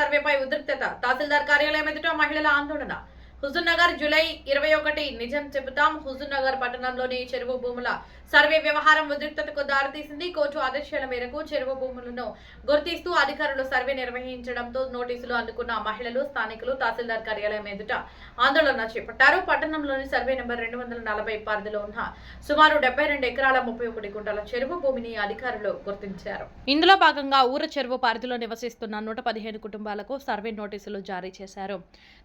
సర్వేపై ఉద్రిక్తత. తహసీల్దార్ కార్యాలయం ఎదుట మహిళల ఆందోళన. హుజూర్నగర్ జూలై 21 నిజం చెబుతాం. హుజూర్నగర్ పట్టణంలోని చెరువు భూముల సర్వే వ్యవహారం ఉద్రిక్తతకు దారితీసింది. కోర్టు ఆదేశాల మేరకు చెరువు భూములను గుర్తిస్తూ అధికారులు సర్వే నిర్వహించడంతో నోటీసులు అందుకున్న మహిళలు, స్థానికులు తహసీల్దార్ కార్యాలయం ఎదుట ఆందోళన చేపట్టారు. పట్టణంలోని సర్వే నెంబర్ 240 పరిధిలో ఉన్న సుమారు 72 ఎకరాల 31 గుంటల చెరువు భూమిని అధికారులు గుర్తించారు. ఇందులో భాగంగా ఊర చెరువు పరిధిలో నివసిస్తున్న 115 కుటుంబాలకు సర్వే నోటీసులు జారీ చేశారు.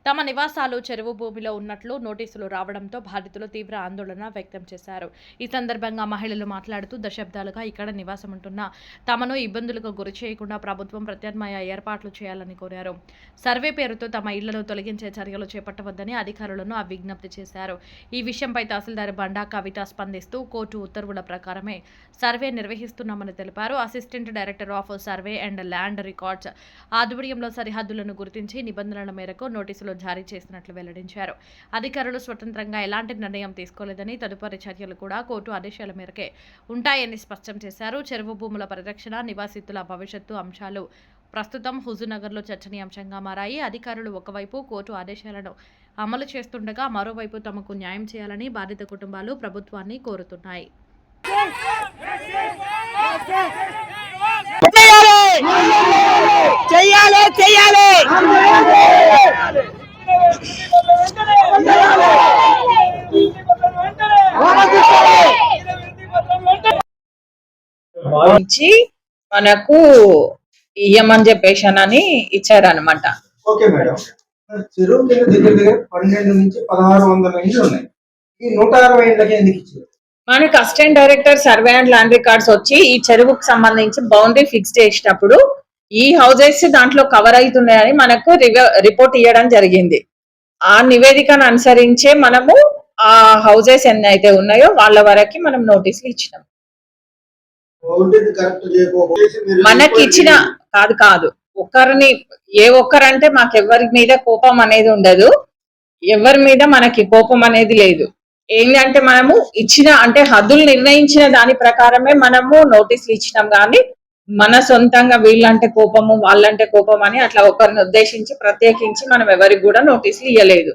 తమ నివాసాలు చెరువు భూమిలో ఉన్నట్లు నోటీసులు రావడంతో బాధితులు తీవ్ర ఆందోళన వ్యక్తం చేశారు. ఈ సందర్భంగా మహిళలు మాట్లాడుతూ దశాబ్దాలుగా ఇక్కడ నివాసం ఉంటున్న తమను ఇబ్బందులకు గురి చేయకుండా ప్రభుత్వం ప్రత్యామ్నాయ ఏర్పాట్లు చేయాలని కోరారు. సర్వే పేరుతో తమ ఇళ్లను తొలగించే చర్యలు చేపట్టవద్దని అధికారులను విజ్ఞప్తి చేశారు. ఈ విషయంపై తహసీల్దార్ బండా కవిత స్పందిస్తూ కోర్టు ఉత్తర్వుల ప్రకారమే సర్వే నిర్వహిస్తున్నామని తెలిపారు. Assistant director of survey and land records ఆధ్వర్యంలో సరిహద్దులను గుర్తించి నిబంధనల మేరకు నోటీసులు జారీ చేసినట్లు వెల్లడించారు. అధికారులు స్వతంత్రంగా ఎలాంటి నిర్ణయం తీసుకోలేదని, తదుపరి చర్యలు కూడా కోర్టు ఆదేశాల మేరకే ఉంటాయని స్పష్టం చేశారు. చెరువు భూముల పరిరక్షణ, నివాసితుల భవిష్యత్తు అంశాలు ప్రస్తుతం హుజూర్నగర్లో చర్చనీయాంశంగా మారాయి. అధికారులు ఒకవైపు కోర్టు ఆదేశాలను అమలు చేస్తుండగా మరోవైపు తమకు న్యాయం చేయాలని బాధిత కుటుంబాలు ప్రభుత్వాన్ని కోరుతున్నాయి. మనకు ఇయ్యమని చెప్పేసానని ఇచ్చారనమాట. ఓకే మేడం, చెరువు మీద దగ్గర 12 నుంచి 1600 ఇండ్లు ఉన్నాయి. ఈ 160 ఇండ్లకి ఎందుకు ఇచ్చారు? మనకు assistant director survey and land records వచ్చి ఈ చెరువుకు సంబంధించి బౌండరీ ఫిక్స్ చేసేటప్పుడు ఈ హౌజెస్ దాంట్లో కవర్ అవుతున్నాయని మనకు రిపోర్ట్ ఇవ్వడం జరిగింది. ఆ నివేదికను అనుసరించే మనము ఆ హౌజెస్ ఎన్ని అయితే ఉన్నాయో వాళ్ళ వరకు మనం నోటీసులు ఇచ్చినాం. మనకి ఇచ్చిన కాదు ఒక్కరిని ఒక్కరంటే మాకెవ్వరి మీద కోపం అనేది ఉండదు, ఎవరి మీద మనకి కోపం అనేది లేదు. ఏంటంటే మనము ఇచ్చిన అంటే హద్దులు నిర్ణయించిన దాని ప్రకారమే మనము నోటీసులు ఇచ్చినాం, కానీ మన సొంతంగా వీళ్ళంటే కోపము వాళ్ళంటే కోపం అని అట్లా ఒకరిని ఉద్దేశించి ప్రత్యేకించి మనం ఎవరికి కూడా నోటీసులు ఇవ్వలేదు.